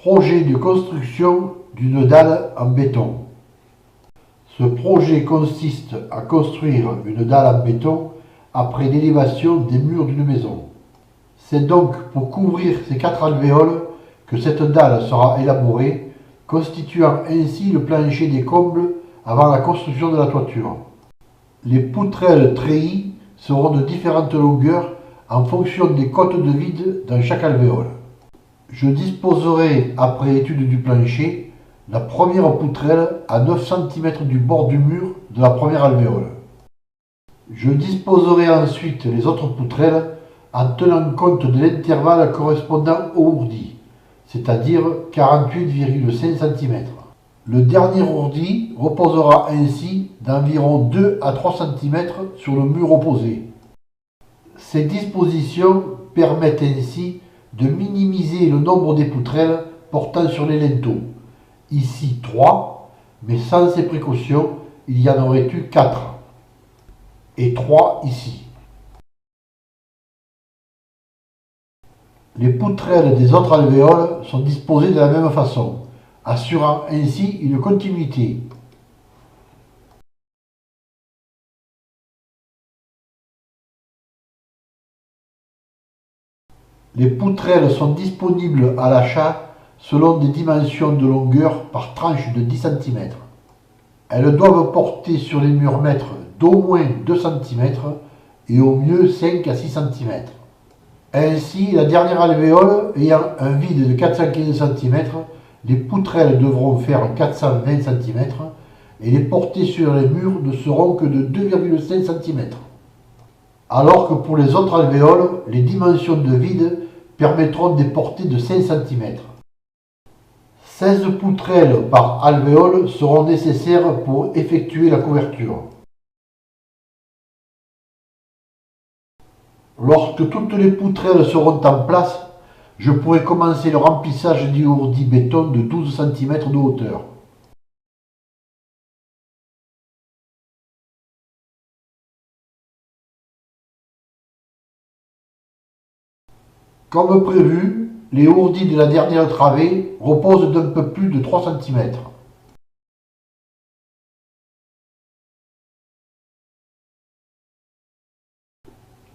Projet de construction d'une dalle en béton. Ce projet consiste à construire une dalle en béton après l'élévation des murs d'une maison. C'est donc pour couvrir ces 4 alvéoles que cette dalle sera élaborée, constituant ainsi le plancher des combles avant la construction de la toiture. Les poutrelles treillis seront de différentes longueurs en fonction des cotes de vide dans chaque alvéole. Je disposerai, après étude du plancher, la première poutrelle à 9 cm du bord du mur de la première alvéole. Je disposerai ensuite les autres poutrelles en tenant compte de l'intervalle correspondant au ourdi, c'est-à-dire 48,5 cm. Le dernier ourdi reposera ainsi d'environ 2 à 3 cm sur le mur opposé. Ces dispositions permettent ainsi de minimiser le nombre des poutrelles portant sur les linteaux. Ici 3, mais sans ces précautions, il y en aurait eu 4. Et 3 ici. Les poutrelles des autres alvéoles sont disposées de la même façon, assurant ainsi une continuité. Les poutrelles sont disponibles à l'achat selon des dimensions de longueur par tranche de 10 cm. Elles doivent porter sur les murs mètres d'au moins 2 cm et au mieux 5 à 6 cm. Ainsi, la dernière alvéole ayant un vide de 415 cm, les poutrelles devront faire 420 cm et les portées sur les murs ne seront que de 2,5 cm. Alors que pour les autres alvéoles, les dimensions de vide permettront des portées de 5 cm. 16 poutrelles par alvéole seront nécessaires pour effectuer la couverture. Lorsque toutes les poutrelles seront en place, je pourrai commencer le remplissage du ourdi béton de 12 cm de hauteur. Comme prévu, les ourdis de la dernière travée reposent d'un peu plus de 3 cm.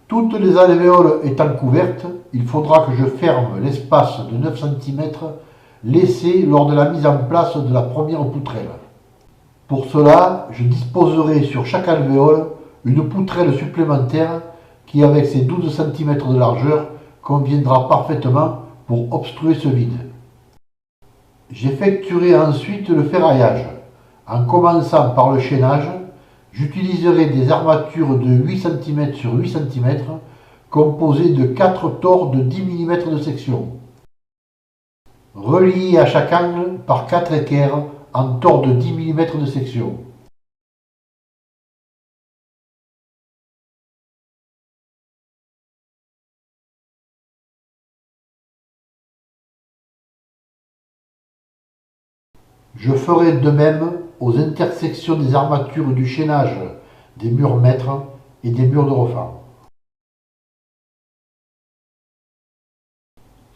Toutes les alvéoles étant couvertes, il faudra que je ferme l'espace de 9 cm laissé lors de la mise en place de la première poutrelle. Pour cela, je disposerai sur chaque alvéole une poutrelle supplémentaire qui, avec ses 12 cm de largeur, conviendra parfaitement pour obstruer ce vide. J'effectuerai ensuite le ferraillage. En commençant par le chaînage, j'utiliserai des armatures de 8 cm sur 8 cm composées de 4 tors de 10 mm de section, reliés à chaque angle par 4 équerres en tors de 10 mm de section. Je ferai de même aux intersections des armatures du chaînage des murs mètres et des murs de refend.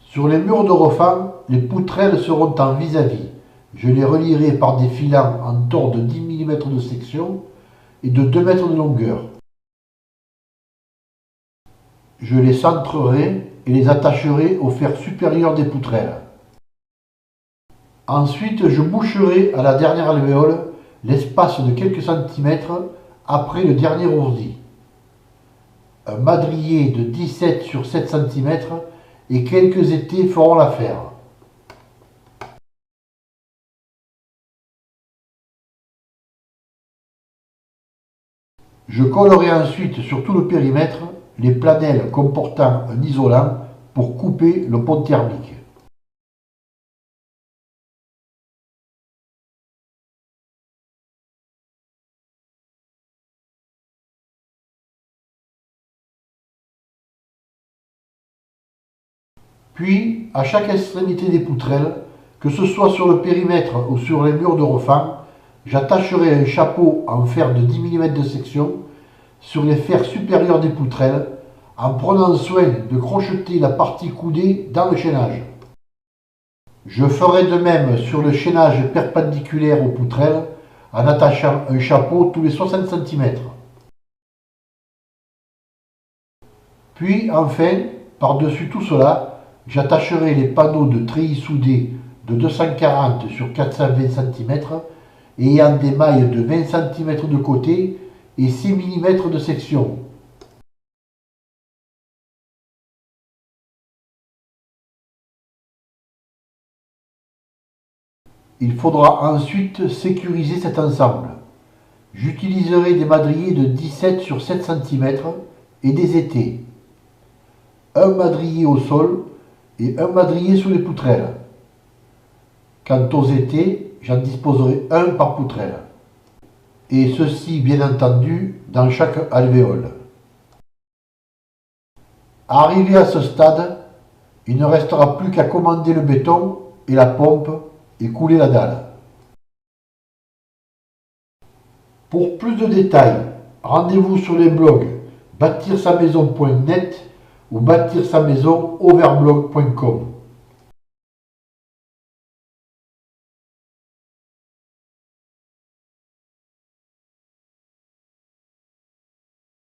Sur les murs de refend, les poutrelles seront en vis-à-vis. Je les relierai par des filants en tors de 10 mm de section et de 2 mètres de longueur. Je les centrerai et les attacherai au fer supérieur des poutrelles. Ensuite, je boucherai à la dernière alvéole l'espace de quelques centimètres après le dernier ourdi. Un madrier de 17 sur 7 cm et quelques étais feront l'affaire. Je collerai ensuite sur tout le périmètre les planelles comportant un isolant pour couper le pont thermique. Puis, à chaque extrémité des poutrelles, que ce soit sur le périmètre ou sur les murs de refend, j'attacherai un chapeau en fer de 10 mm de section sur les fers supérieurs des poutrelles en prenant soin de crocheter la partie coudée dans le chaînage. Je ferai de même sur le chaînage perpendiculaire aux poutrelles en attachant un chapeau tous les 60 cm. Puis enfin, par-dessus tout cela, j'attacherai les panneaux de treillis soudés de 240 sur 420 cm ayant des mailles de 20 cm de côté et 6 mm de section. Il faudra ensuite sécuriser cet ensemble. J'utiliserai des madriers de 17 sur 7 cm et des étais. Un madrier au sol et un madrier sous les poutrelles. Quant aux étais, j'en disposerai un par poutrelle. Et ceci, bien entendu, dans chaque alvéole. Arrivé à ce stade, il ne restera plus qu'à commander le béton et la pompe et couler la dalle. Pour plus de détails, rendez-vous sur les blogs bâtir-sa-maison.net ou bâtir-sa-maison-overblog.com.